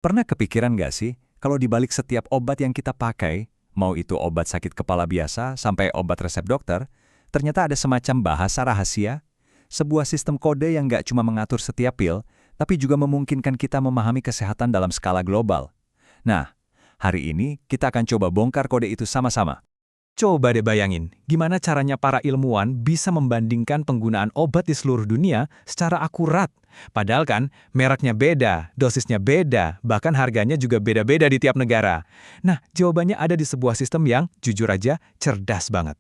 Pernah kepikiran nggak sih, kalau di balik setiap obat yang kita pakai, mau itu obat sakit kepala biasa sampai obat resep dokter, ternyata ada semacam bahasa rahasia, sebuah sistem kode yang nggak cuma mengatur setiap pil, tapi juga memungkinkan kita memahami kesehatan dalam skala global. Nah, hari ini kita akan coba bongkar kode itu sama-sama. Coba deh bayangin, gimana caranya para ilmuwan bisa membandingkan penggunaan obat di seluruh dunia secara akurat. Padahal kan, mereknya beda, dosisnya beda, bahkan harganya juga beda-beda di tiap negara. Nah, jawabannya ada di sebuah sistem yang, jujur aja, cerdas banget.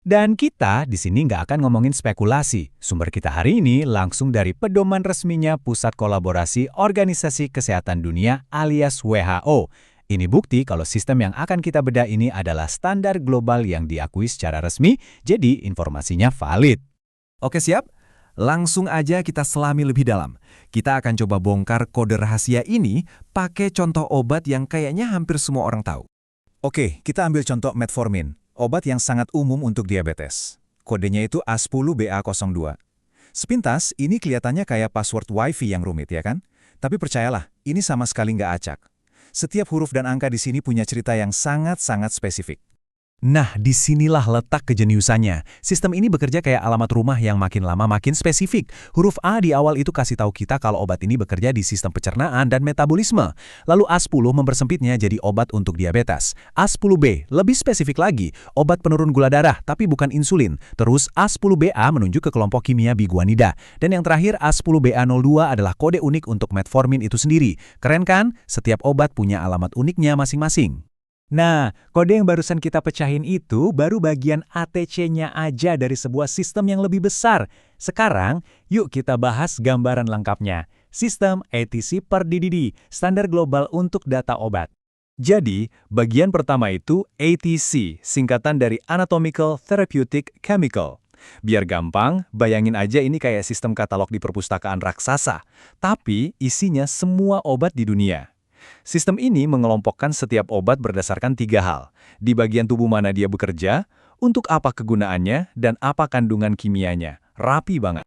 Dan kita di sini nggak akan ngomongin spekulasi. Sumber kita hari ini langsung dari pedoman resminya Pusat Kolaborasi Organisasi Kesehatan Dunia alias WHO. Ini bukti kalau sistem yang akan kita bedah ini adalah standar global yang diakui secara resmi, jadi informasinya valid. Oke siap? Langsung aja kita selami lebih dalam. Kita akan coba bongkar kode rahasia ini pakai contoh obat yang kayaknya hampir semua orang tahu. Oke, kita ambil contoh metformin, obat yang sangat umum untuk diabetes. Kodenya itu A10BA02. Sepintas, ini kelihatannya kayak password WiFi yang rumit ya kan? Tapi percayalah, ini sama sekali nggak acak. Setiap huruf dan angka di sini punya cerita yang sangat-sangat spesifik. Nah, disinilah letak kejeniusannya. Sistem ini bekerja kayak alamat rumah yang makin lama makin spesifik. Huruf A di awal itu kasih tahu kita kalau obat ini bekerja di sistem pencernaan dan metabolisme. Lalu A10 mempersempitnya jadi obat untuk diabetes. A10B lebih spesifik lagi, obat penurun gula darah tapi bukan insulin. Terus A10BA menunjuk ke kelompok kimia biguanida. Dan yang terakhir A10BA02 adalah kode unik untuk metformin itu sendiri. Keren kan? Setiap obat punya alamat uniknya masing-masing. Nah, kode yang barusan kita pecahin itu baru bagian ATC-nya aja dari sebuah sistem yang lebih besar. Sekarang, yuk kita bahas gambaran lengkapnya. Sistem ATC per DDD, standar global untuk data obat. Jadi, bagian pertama itu ATC, singkatan dari Anatomical Therapeutic Chemical. Biar gampang, bayangin aja ini kayak sistem katalog di perpustakaan raksasa. Tapi, isinya semua obat di dunia. Sistem ini mengelompokkan setiap obat berdasarkan 3 hal. Di bagian tubuh mana dia bekerja, untuk apa kegunaannya, dan apa kandungan kimianya. Rapi banget.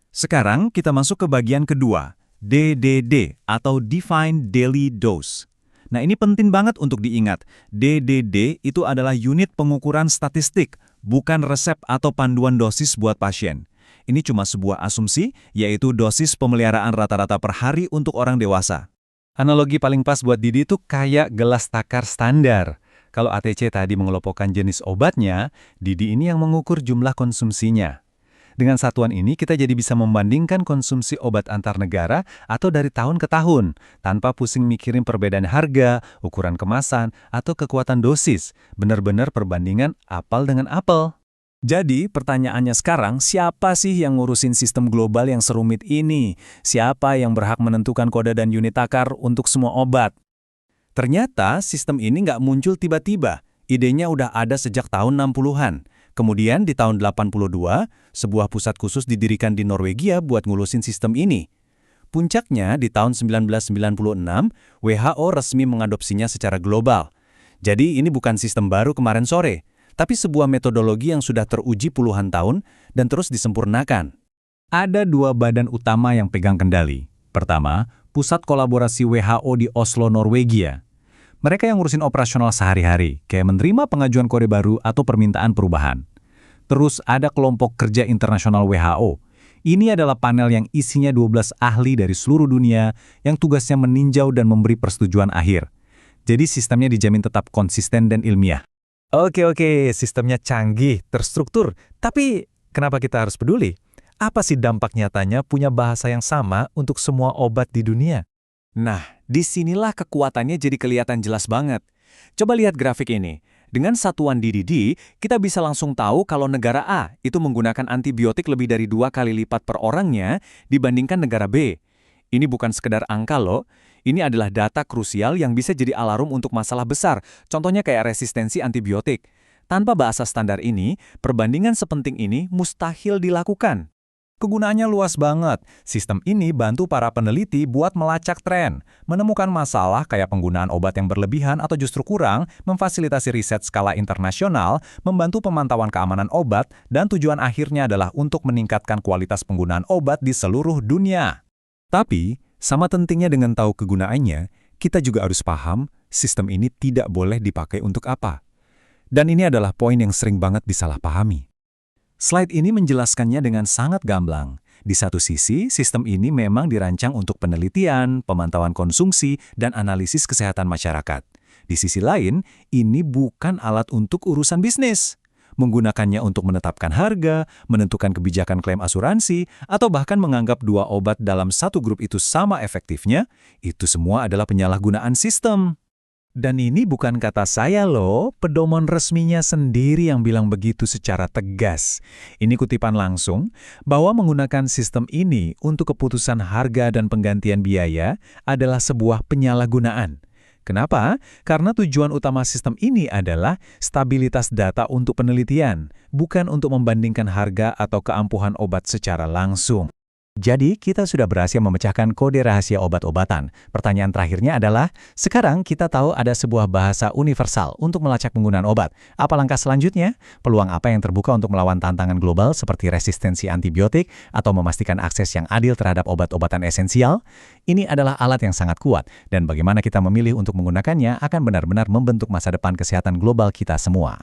Sekarang kita masuk ke bagian kedua, DDD atau Defined Daily Dose. Nah ini penting banget untuk diingat. DDD itu adalah unit pengukuran statistik, bukan resep atau panduan dosis buat pasien. Ini cuma sebuah asumsi, yaitu dosis pemeliharaan rata-rata per hari untuk orang dewasa. Analogi paling pas buat Didi itu kayak gelas takar standar. Kalau ATC tadi mengelompokkan jenis obatnya, Didi ini yang mengukur jumlah konsumsinya. Dengan satuan ini, kita jadi bisa membandingkan konsumsi obat antar negara atau dari tahun ke tahun, tanpa pusing mikirin perbedaan harga, ukuran kemasan, atau kekuatan dosis. Benar-benar perbandingan apel dengan apel. Jadi, pertanyaannya sekarang, siapa sih yang ngurusin sistem global yang serumit ini? Siapa yang berhak menentukan kode dan unit takar untuk semua obat? Ternyata, sistem ini nggak muncul tiba-tiba. Idenya udah ada sejak tahun 60-an. Kemudian di tahun 82, sebuah pusat khusus didirikan di Norwegia buat ngulusin sistem ini. Puncaknya, di tahun 1996, WHO resmi mengadopsinya secara global. Jadi, ini bukan sistem baru kemarin sore, tapi sebuah metodologi yang sudah teruji puluhan tahun dan terus disempurnakan. Ada 2 badan utama yang pegang kendali. Pertama, Pusat Kolaborasi WHO di Oslo, Norwegia. Mereka yang ngurusin operasional sehari-hari, kayak menerima pengajuan kode baru atau permintaan perubahan. Terus ada kelompok kerja internasional WHO. Ini adalah panel yang isinya 12 ahli dari seluruh dunia yang tugasnya meninjau dan memberi persetujuan akhir. Jadi sistemnya dijamin tetap konsisten dan ilmiah. Oke, sistemnya canggih, terstruktur. Tapi, kenapa kita harus peduli? Apa sih dampak nyatanya punya bahasa yang sama untuk semua obat di dunia? Nah, disinilah kekuatannya jadi kelihatan jelas banget. Coba lihat grafik ini. Dengan satuan DDD, kita bisa langsung tahu kalau negara A itu menggunakan antibiotik lebih dari 2 kali lipat per orangnya dibandingkan negara B. Ini bukan sekedar angka loh. Ini adalah data krusial yang bisa jadi alarm untuk masalah besar, contohnya kayak resistensi antibiotik. Tanpa bahasa standar ini, perbandingan sepenting ini mustahil dilakukan. Kegunaannya luas banget. Sistem ini bantu para peneliti buat melacak tren, menemukan masalah kayak penggunaan obat yang berlebihan atau justru kurang, memfasilitasi riset skala internasional, membantu pemantauan keamanan obat, dan tujuan akhirnya adalah untuk meningkatkan kualitas penggunaan obat di seluruh dunia. Tapi, sama pentingnya dengan tahu kegunaannya, kita juga harus paham sistem ini tidak boleh dipakai untuk apa. Dan ini adalah poin yang sering banget disalahpahami. Slide ini menjelaskannya dengan sangat gamblang. Di satu sisi, sistem ini memang dirancang untuk penelitian, pemantauan konsumsi, dan analisis kesehatan masyarakat. Di sisi lain, ini bukan alat untuk urusan bisnis. Menggunakannya untuk menetapkan harga, menentukan kebijakan klaim asuransi, atau bahkan menganggap dua obat dalam satu grup itu sama efektifnya, itu semua adalah penyalahgunaan sistem. Dan ini bukan kata saya loh, pedoman resminya sendiri yang bilang begitu secara tegas. Ini kutipan langsung, bahwa menggunakan sistem ini untuk keputusan harga dan penggantian biaya adalah sebuah penyalahgunaan. Kenapa? Karena tujuan utama sistem ini adalah stabilitas data untuk penelitian, bukan untuk membandingkan harga atau keampuhan obat secara langsung. Jadi, kita sudah berhasil memecahkan kode rahasia obat-obatan. Pertanyaan terakhirnya adalah, sekarang kita tahu ada sebuah bahasa universal untuk melacak penggunaan obat. Apa langkah selanjutnya? Peluang apa yang terbuka untuk melawan tantangan global seperti resistensi antibiotik atau memastikan akses yang adil terhadap obat-obatan esensial? Ini adalah alat yang sangat kuat, dan bagaimana kita memilih untuk menggunakannya akan benar-benar membentuk masa depan kesehatan global kita semua.